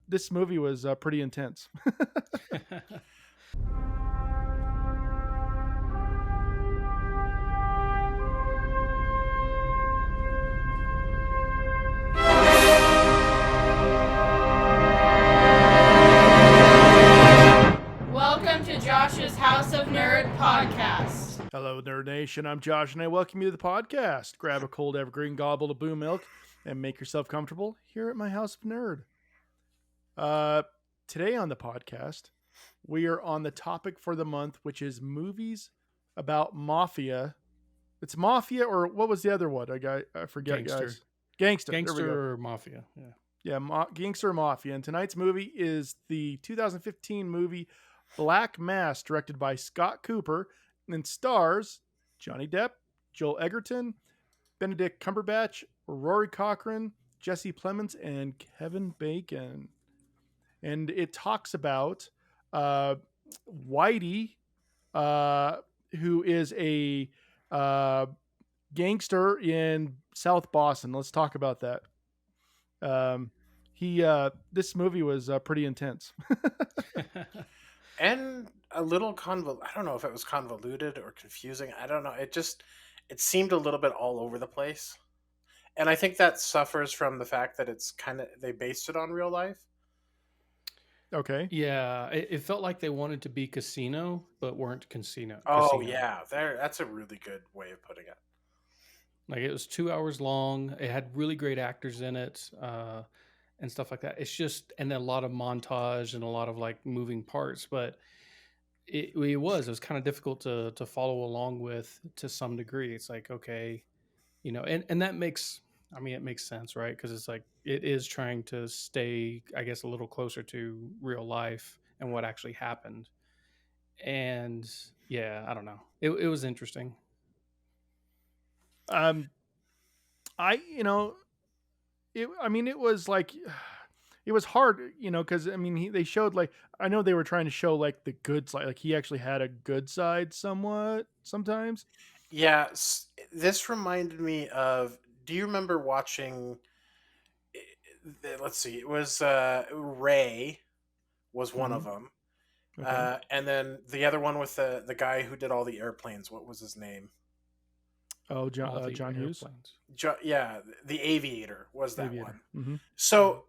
this movie was pretty intense. Welcome to Josh's House of Nerd podcast. Hello, Nerd Nation. I'm Josh, and I welcome you to the podcast. Grab a cold evergreen gobble of boo milk and make yourself comfortable here at my House of Nerd. Today on the podcast, we are on the topic for the month, which is movies about mafia. It's Mafia, or what was the other one? I forget, Gangster. guys. Gangster. There we go. Gangster or Mafia. Yeah. Yeah, Gangster Mafia. And tonight's movie is the 2015 movie Black Mass, directed by Scott Cooper, and stars Johnny Depp, Joel Egerton, Benedict Cumberbatch, Rory Cochrane, Jesse Plemons, and Kevin Bacon. And it talks about Whitey, who is a gangster in South Boston. Let's talk about that. This movie was pretty intense. And a little I don't know if it was convoluted or confusing. I don't know. It seemed a little bit all over the place. And I think that suffers from the fact that they based it on real life. Okay. Yeah, it felt like they wanted to be Casino, but weren't Casino. Oh, yeah. That's a really good way of putting it. Like, it was 2 hours long. It had really great actors in it and stuff like that. It's just, and then a lot of montage and a lot of like moving parts, but it was kind of difficult to follow along with to some degree. It's like, okay, and that makes, it makes sense, right? Because it's like, it is trying to stay, I guess, a little closer to real life and what actually happened. And yeah, I don't know. It was interesting. It was like, it was hard, because they showed, like, I know they were trying to show like the good side, like he actually had a good side somewhat sometimes. Yeah, this reminded me of. Do you remember watching? Let's see. It was Ray was one of them, Okay. and then the other one with the guy who did all the airplanes. What was his name? Oh, All John the John Hughes. airplanes. Yeah, the Aviator was that Aviator. one. Mm-hmm. So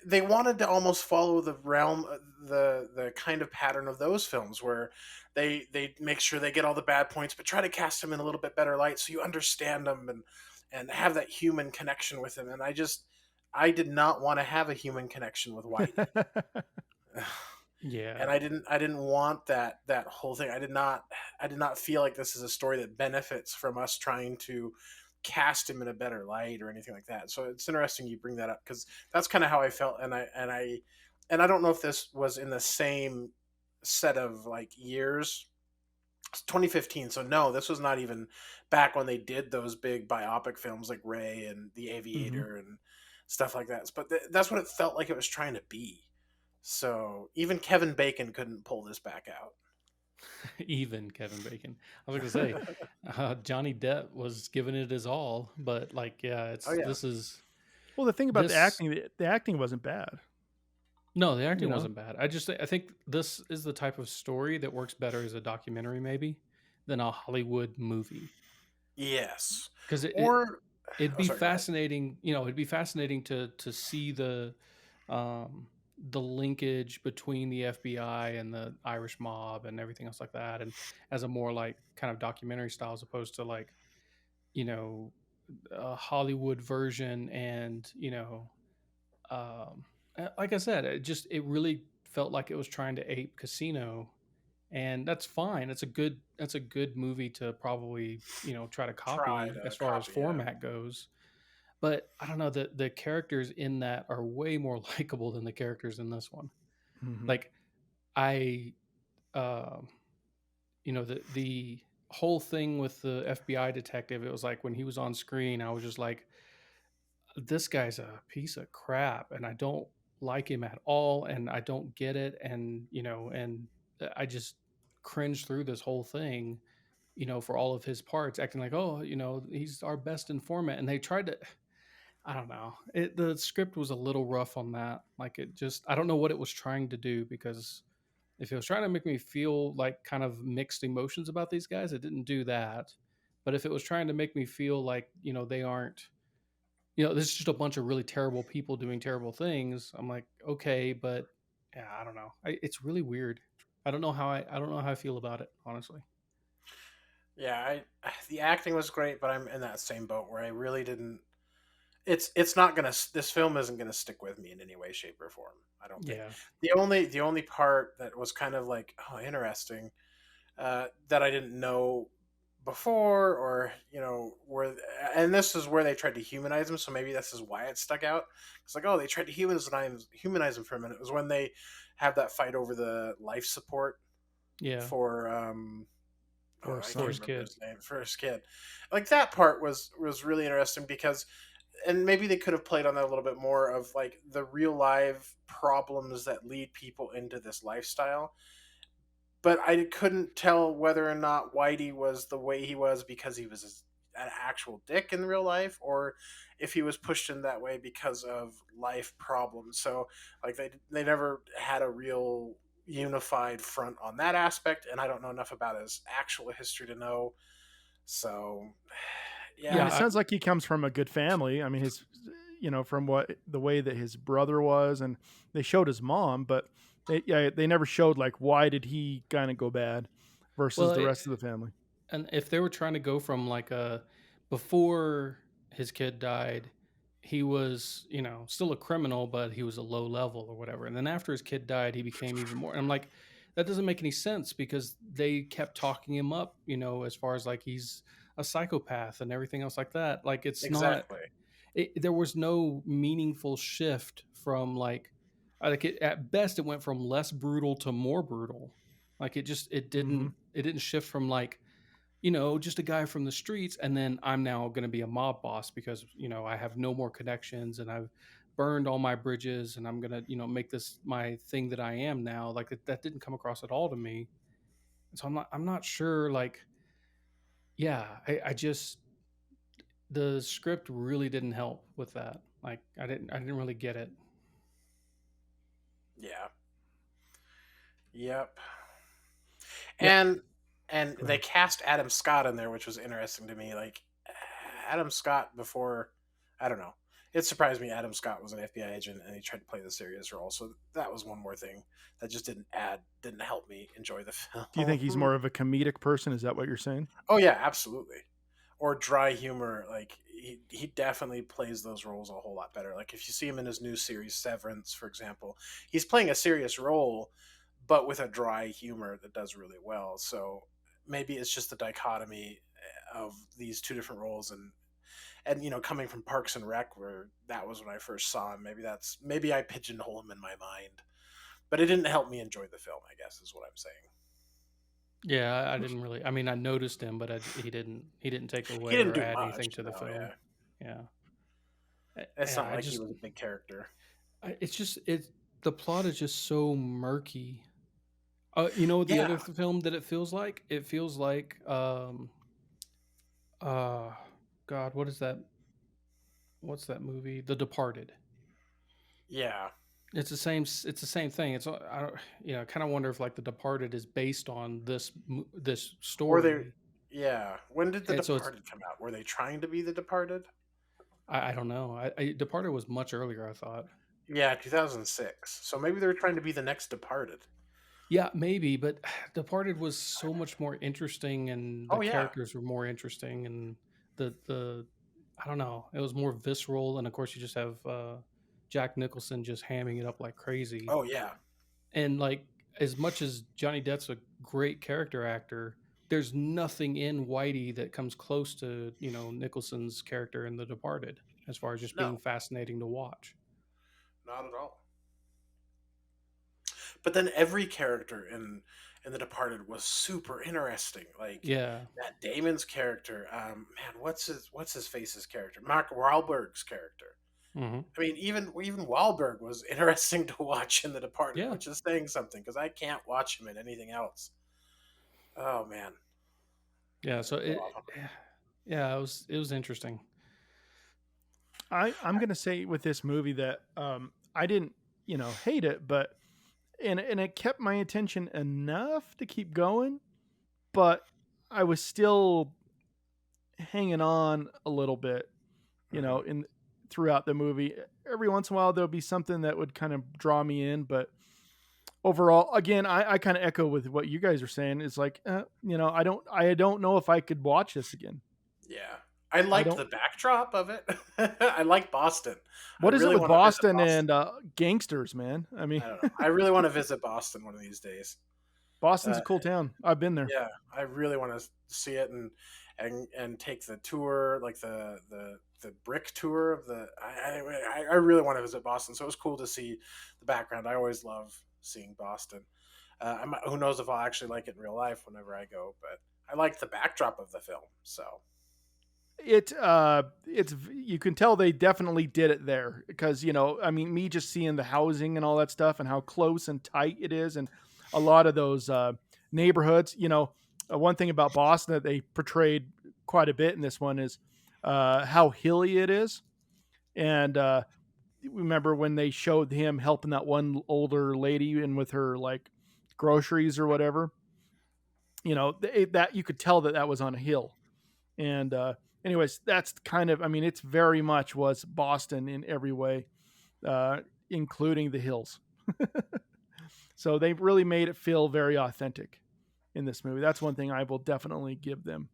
they wanted to almost follow the realm, the kind of pattern of those films where they make sure they get all the bad points, but try to cast them in a little bit better light so you understand them and have that human connection with them. And I did not want to have a human connection with Whitey. Yeah. And I didn't want that whole thing. I did not feel like this is a story that benefits from us trying to cast him in a better light or anything like that. So it's interesting you bring that up, because that's kind of how I felt. And I don't know if this was in the same set of like years. It's 2015, so no, this was not even back when they did those big biopic films like Ray and The Aviator and stuff like that. But that's what it felt like it was trying to be. So even Kevin Bacon couldn't pull this back out. Even Kevin Bacon. I was going to say, Johnny Depp was giving it his all, but like, yeah, this is. Well, the thing about the acting wasn't bad. No, the acting wasn't bad. I think this is the type of story that works better as a documentary, maybe, than a Hollywood movie. Yes, because it'd be fascinating. It'd be fascinating to see the linkage between the FBI and the Irish mob and everything else like that, and as a more like kind of documentary style, as opposed to like, a Hollywood version. And like I said, it really felt like it was trying to ape Casino, and that's fine. That's a good movie to probably try to copy as far as format goes. But I don't know, the characters in that are way more likable than the characters in this one. Mm-hmm. Like, the whole thing with the FBI detective, it was like when he was on screen, I was just like, this guy's a piece of crap, and I don't like him at all, and I don't get it, and and I just cringed through this whole thing, for all of his parts, acting like, oh, he's our best informant, and they tried to. I don't know. The script was a little rough on that. Like it just, I don't know what it was trying to do, because if it was trying to make me feel like kind of mixed emotions about these guys, it didn't do that. But if it was trying to make me feel like, they aren't, this is just a bunch of really terrible people doing terrible things, I'm like, okay, but yeah, I don't know. It's really weird. I don't know how I feel about it, honestly. Yeah, the acting was great, but I'm in that same boat where I really didn't. It's not gonna. This film isn't gonna stick with me in any way, shape, or form. I don't think. Yeah. The only part that was kind of like, oh, interesting, that I didn't know before, or where, and this is where they tried to humanize him. So maybe this is why it stuck out. It's like, oh, they tried to humanize him for a minute. It was when they have that fight over the life support Yeah. for For I his can't son. For his remember kid. his name, for his kid. Like that part was really interesting because, and maybe they could have played on that a little bit more of like the real life problems that lead people into this lifestyle. But I couldn't tell whether or not Whitey was the way he was because he was an actual dick in real life, or if he was pushed in that way because of life problems. So like they never had a real unified front on that aspect, and I don't know enough about his actual history to know. So I mean, Yeah. it yeah, sounds like he comes from a good family. I mean, from the way that his brother was, and they showed his mom, but they never showed like why did he kind of go bad versus Well, the rest of the family. and if they were trying to go from like a before his kid died, he was, still a criminal, but he was a low level or whatever. And then after his kid died, he became even more. And I'm like, that doesn't make any sense, because they kept talking him up, as far as like he's a psychopath and everything else like that. Like it's not. exactly. There was no meaningful shift from at best it went from less brutal to more brutal. Like Mm-hmm. it didn't shift from like, just a guy from the streets, and then I'm now going to be a mob boss because, I have no more connections and I've burned all my bridges and I'm going to, make this my thing that I am now. Like that didn't come across at all to me. So I'm not sure. Like, yeah, I just, the script really didn't help with that. Like I didn't really get it. Yeah. Yep. Yeah. And Go they ahead. cast Adam Scott in there, which was interesting to me. Like Adam Scott before, I don't know. It surprised me Adam Scott was an FBI agent and he tried to play the serious role. So that was one more thing that just didn't help me enjoy the Do you think he's film. more of a comedic person? Is that what you're saying? Oh yeah, absolutely. Or dry humor. Like he definitely plays those roles a whole lot better. Like if you see him in his new series Severance, for example, he's playing a serious role, but with a dry humor that does really well. So maybe it's just the dichotomy of these two different roles, and coming from Parks and Rec, where that was when I first saw him. Maybe I pigeonhole him in my mind, but it didn't help me enjoy the film, I guess is what I'm saying. Yeah, I didn't really. I mean, I noticed him, but he didn't take He away didn't or do add anything much, to the no. film. Yeah, Yeah. it's Yeah, not like he was a big character. it's just the plot is just so murky. The Yeah, other film that it feels like uh God, what is that? What's that movie? The Departed. yeah. It's the same thing. I don't, kind of wonder if like The Departed is based on this Or they, story. yeah. When did The And so it's, Departed come out? Were they trying to be The Departed? I don't know. Departed was much earlier, I thought. Yeah, 2006. So maybe they were trying to be the next Departed. Yeah, maybe, but Departed was so much more interesting, and the Oh yeah. characters were more interesting, and the I don't know, it was more visceral, and of course you just have Jack Nicholson just hamming it up like crazy, Oh yeah. and like as much as Johnny Depp's a great character actor, there's nothing in Whitey that comes close to Nicholson's character in The Departed, as far as just being No, fascinating to watch. not at all. But then every character in The Departed was super interesting. Like Yeah, Matt Damon's character, man, what's his face's character? Mark Wahlberg's character. hmm I mean, even Wahlberg was interesting to watch in The Departed, yeah, which is saying something because I can't watch him in anything else. Oh man, yeah. So love him. yeah, it was interesting. I'm gonna say with this movie that I didn't hate it, but and it kept my attention enough to keep going, but I was still hanging on a little bit, Mhm. in throughout the movie. Every once in a while there'll be something that would kind of draw me in, but overall, again, I kind of echo with what you guys are saying. It's like, I don't know if I could watch this again. Yeah. I I liked don't. the backdrop of it. I like Boston. I What is it really with want to visit Boston Boston. and gangsters, man? I mean, I don't know. I really want to visit Boston one of these days. Boston's Uh, a cool town. I've been there. yeah, I really want to see it and take the tour, like the brick tour of the. I really want to visit Boston, so it was cool to see the background. I always love seeing Boston. Who knows if I'll actually like it in real life whenever I go, but I like the backdrop of the film. So It's you can tell they definitely did it there because I mean, me just seeing the housing and all that stuff and how close and tight it is, and a lot of those neighborhoods. One thing about Boston that they portrayed quite a bit in this one is how hilly it is, and remember when they showed him helping that one older lady in with her like groceries or whatever. That you could tell that that was on a hill. And anyways, that's kind of, I mean, it's very much was Boston in every way, uh, including the hills. So they really made it feel very authentic in this movie. That's one thing I will definitely give them.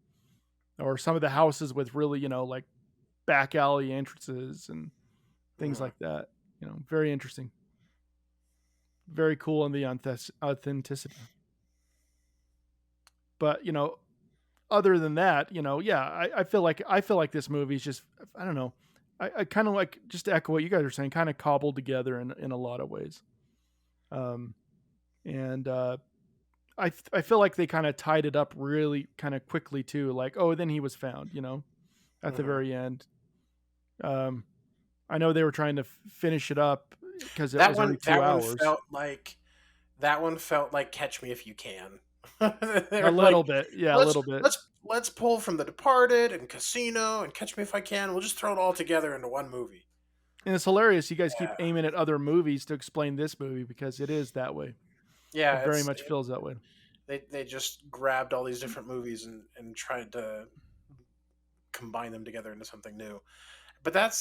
Or some of the houses with really, like back alley entrances and things mhm. like that. Very interesting. Very cool in the authenticity. But, other than that, yeah, I feel like this movie is just, I don't know. I kind of like, just to echo what you guys are saying, kind of cobbled together in a lot of ways. Um, and I feel like they kind of tied it up really kind of quickly too. Like, oh, then he was found, at the Mhm. very end. Um, I know they were trying to finish it up because it That was already one, 2 hours. that one felt like Catch Me If You Can. A They're like, little bit, yeah, a let's little bit. let's pull from The Departed and Casino and Catch Me If I Can. We'll just throw it all together into one movie. And it's hilarious. You guys keep Yeah, aiming at other movies to explain this movie because it is that way. It yeah. very much feels that way. They just grabbed all these different movies and tried to combine them together into something new. But and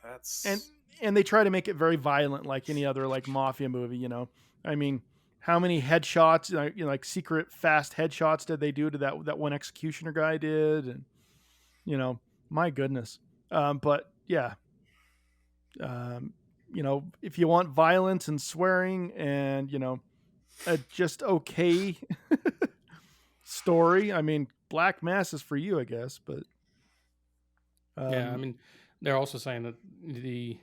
that's and they try to make it very violent like any other like mafia movie. I mean, how many headshots, like secret fast headshots did they do to that one executioner guy did? And my goodness. But yeah, if you want violence and swearing and a just okay story, I mean, Black Mass is for you, I guess. But Yeah, I um mean, they're also saying that the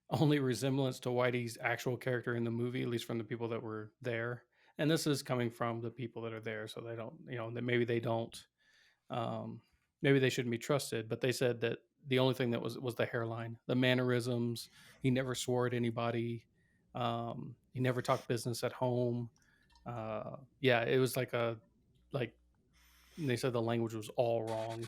only resemblance to Whitey's actual character in the movie, at least from the people that were there, and this is coming from the people that are there, so they don't, that maybe they don't, um, maybe they shouldn't be trusted. But they said that the only thing that was the hairline, the mannerisms. He never swore at anybody. He never talked business at home. Yeah, it was like they said the language was all wrong.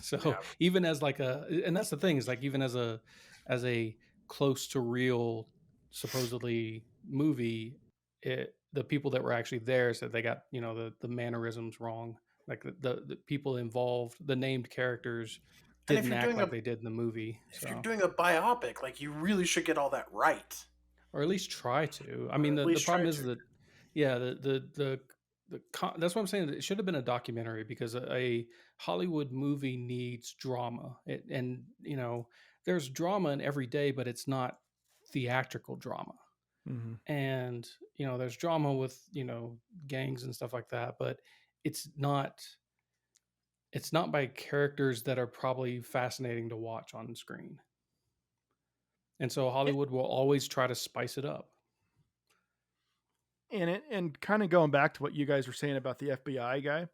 So yeah. even as like and that's the thing is like even as a close to real supposedly movie, the people that were actually there said they got the mannerisms wrong. Like the people involved, the named characters And if didn't you're act doing like a they did in the movie. if you're So, doing a biopic, like you really should get all that right, or at least try to. I or mean, at the least try problem is to. that, yeah, that's what I'm saying. It should have been a documentary because a Hollywood movie needs drama, and there's drama in every day, but it's not theatrical drama. mhm. And there's drama with gangs and stuff like that, but it's not it's not by characters that are probably fascinating to watch on screen. And so Hollywood will always try to spice it up. And kind of going back to what you guys were saying about the FBI guy,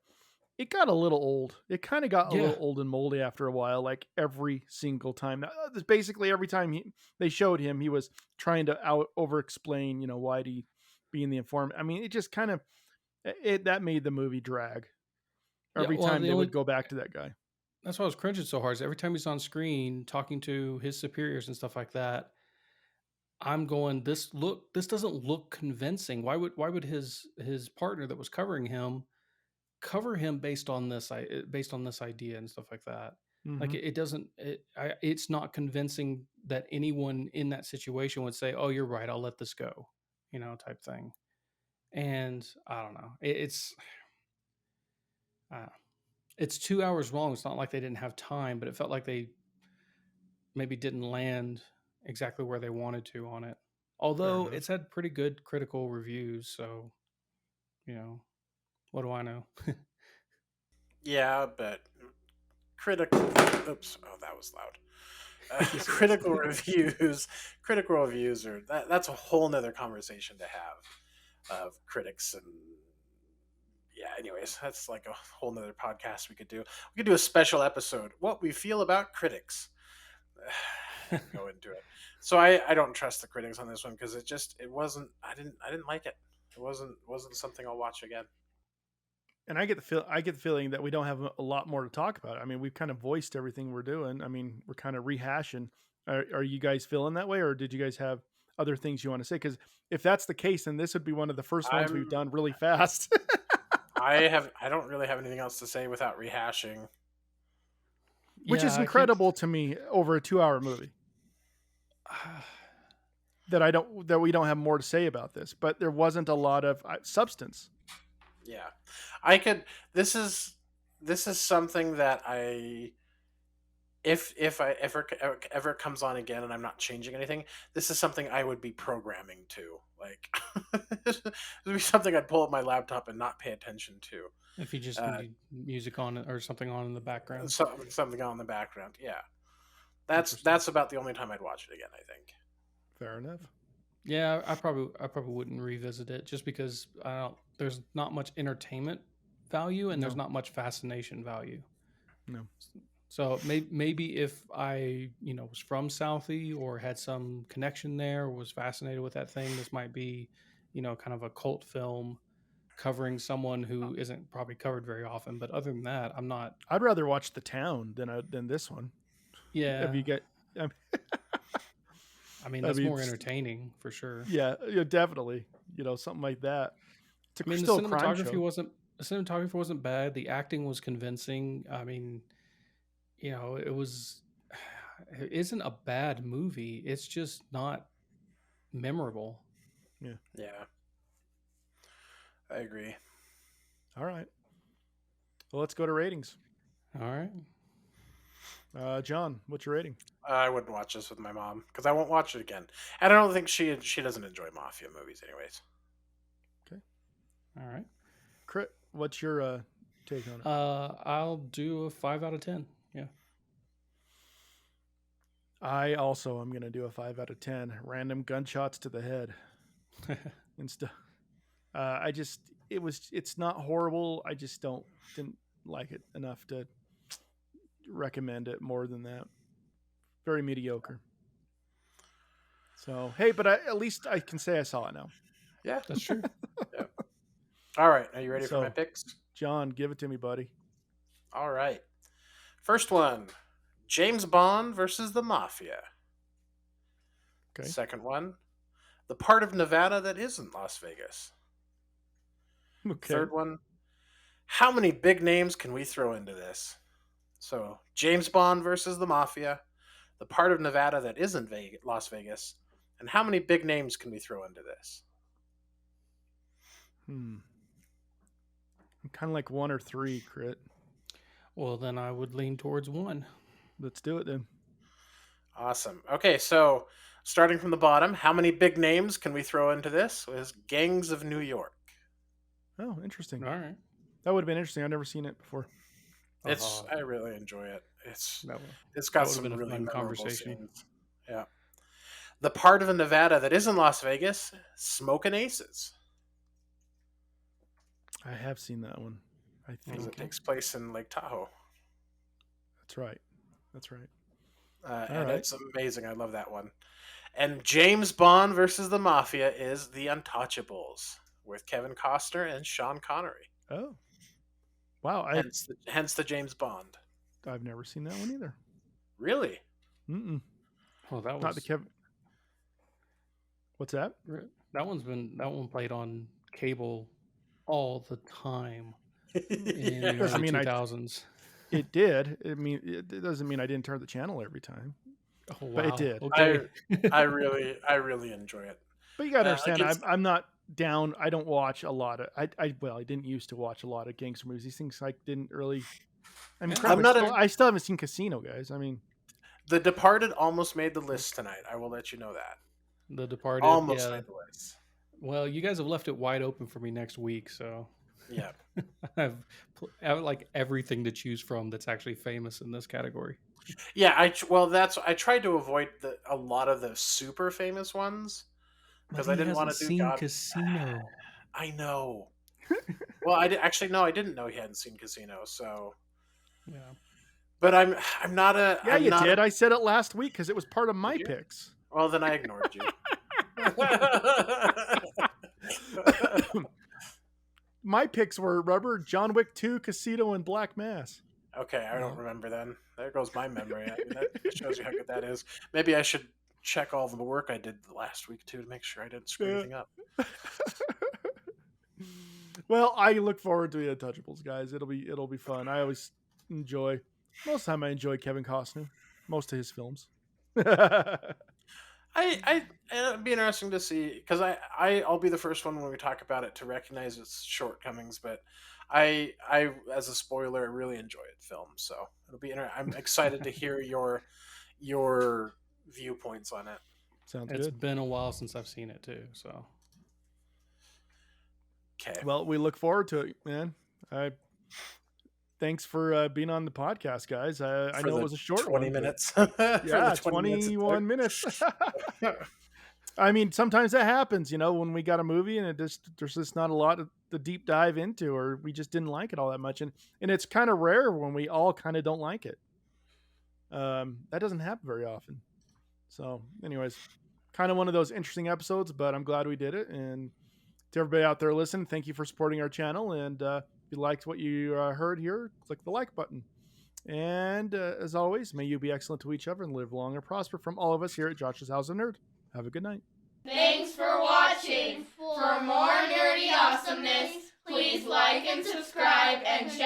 it got a little old. It kind of got a Yeah. little old and moldy after a while, like every single time. Basically, every time they showed him, he was trying to over explain, why he being the informant. I mean, it just kind of that made the movie drag Yeah, every well, time they would go back to that guy. that's why I was cringing so hard. Is every time he's on screen talking to his superiors and stuff like that, I'm going, this doesn't look convincing. Why would his partner that was covering him cover him based on this idea and stuff like that? Like Mhm. it doesn't it's not convincing that anyone in that situation would say, "Oh, you're right. I'll let this go," type thing. And I don't know. Uh, it's 2 hours long. It's not like they didn't have time, but it felt like they maybe didn't land exactly where they wanted to on it. Fair Although enough. it's had pretty good critical reviews, so you know, what do I know? Yeah, but critical. Oops. Oh, that was loud. Yes, it was. Critical reviews are that's a whole nother conversation to have of critics. And yeah, anyways, that's like a whole nother podcast we could do. We could do a special episode, what we feel about critics. Go into it. So I don't trust the critics on this one, because it wasn't, I didn't like it. It wasn't something I'll watch again. And I get the feeling that we don't have a lot more to talk about. I mean, we've kind of voiced everything we're doing. I mean, we're kind of rehashing. Are you guys feeling that way, or did you guys have other things you want to say? Because if that's the case, then this would be one of the first ones we've I'm done really fast. I don't really have anything else to say without rehashing. Which is Yeah, I can't. incredible to me over a 2-hour movie. That we don't have more to say about this, but there wasn't a lot of substance. Yeah, I could. This is something that if I ever comes on again and I'm not changing anything, this is something I would be programming to. Like, this would be something I'd pull up my laptop and not pay attention to. If you just Uh, need music on it or something on in the background. something on in the background. Yeah, Interesting. that's about the only time I'd watch it again, I think. Fair enough. Yeah, I probably wouldn't revisit it just because there's not much entertainment value and there's No. not much fascination value. No. So maybe if I, was from Southie or had some connection there, or was fascinated with that thing, this might be, kind of a cult film covering someone who isn't probably covered very often. But other than that, I'm not. I'd rather watch The Town than this one. Have Yeah, you get? I I mean, mean, that's more entertaining for sure. yeah, definitely. Something like that. It's I mean, still a crime show. the cinematography wasn't bad. The acting was convincing. I mean, it was. It isn't a bad movie. It's just not memorable. Yeah, I agree. All right. Well, let's go to ratings. All right. John, what's your rating? I wouldn't watch this with my mom because I won't watch it again, and I don't think she doesn't enjoy mafia movies, anyways. All right. Crit, what's your take on it? I'll do a 5 out of 10. Yeah. I also am going to do a 5 out of 10. Random gunshots to the head and stuff. It's not horrible. I just didn't like it enough to recommend it more than that. Very mediocre. So, hey, but at least I can say I saw it now. Yeah, That's true. yeah. All right, are you ready So- for my picks? John, give it to me, buddy. All right. First one, James Bond versus the Mafia. Okay. Second one, the part of Nevada that isn't Las Vegas. Okay. Third one, how many big names can we throw into this? So, James Bond versus the Mafia, the part of Nevada that isn't Las Vegas, and how many big names can we throw into this? I'm kind of like 1 or 3, Crit. Well, then I would lean towards 1. Let's do it then. Awesome. Okay, so starting from the bottom, how many big names can we throw into this? It was Gangs of New York. Oh, interesting. All right. That would have been interesting. I've never seen it before. I really enjoy it. It's That got would've some been a really fun memorable conversation. scenes. Yeah. The part of Nevada that isn't Las Vegas, Smokin' Aces. I have seen that one. I Because think it takes place in Lake Tahoe. that's right. That's right. And right. it's amazing. I love that one. And James Bond versus the Mafia is The Untouchables with Kevin Costner and Sean Connery. Oh, wow. Hence the James Bond. I've never seen that one either. Really? Mm-mm. Oh, that was Not the Kevin. What's that? That one played on cable all the time in the Doesn't early mean 2000s. It did. It doesn't mean I didn't turn the channel every time. Oh, wow. But it did. Okay. I really enjoy it. But you gotta understand, it's- I'm not down. I don't watch a lot of. I didn't used to watch a lot of gangster movies. These things I didn't really. I mean, Yeah. crap, I'm not I still haven't seen Casino, guys. I mean, The Departed almost made the list tonight. I will let you know that. The Departed. Almost yeah. made the list. Well, you guys have left it wide open for me next week, so Yeah. I have like everything to choose from that's actually famous in this category. Yeah, I tried to avoid a lot of the super famous ones because I didn't want to do seen God. Casino. I know. Well, I didn't know he hadn't seen Casino. So, Yeah. but I'm not a. yeah, I'm you not did. A, I said it last week because it was part of my Did you? picks. well, then I ignored you. My picks were Rubber, John Wick 2, Casino, and Black Mass. Okay, I don't remember then. There goes my memory. I mean, that shows you how good that is. Maybe I should check all the work I did last week too to make sure I didn't screw anything up. Well, I look forward to the Untouchables, guys. It'll be fun. I always enjoy. Most of the time, I enjoy Kevin Costner. Most of his films. It'd be interesting to see because I'll be the first one when we talk about it to recognize its shortcomings, but I as a spoiler I really enjoy it film, so it'll be I'm excited to hear your viewpoints on it. Sounds It's good. been a while since I've seen it too, so Okay. Well, we look forward to it, man. Thanks for being on the podcast, guys. I know it was a short 20 one, but- minutes. Yeah, For the 20 minutes it 21 took. minutes. I mean, sometimes that happens, when we got a movie and there's just not a lot to deep dive into, or we just didn't like it all that much. And it's kind of rare when we all kind of don't like it. That doesn't happen very often. So anyways, kind of one of those interesting episodes, but I'm glad we did it. And to everybody out there listening, thank you for supporting our channel. And if you liked what you heard here, click the like button. And as always, may you be excellent to each other and live long and prosper from all of us here at Josh's House of Nerd. Have a good night. Thanks for watching. For more nerdy awesomeness, please like and subscribe and check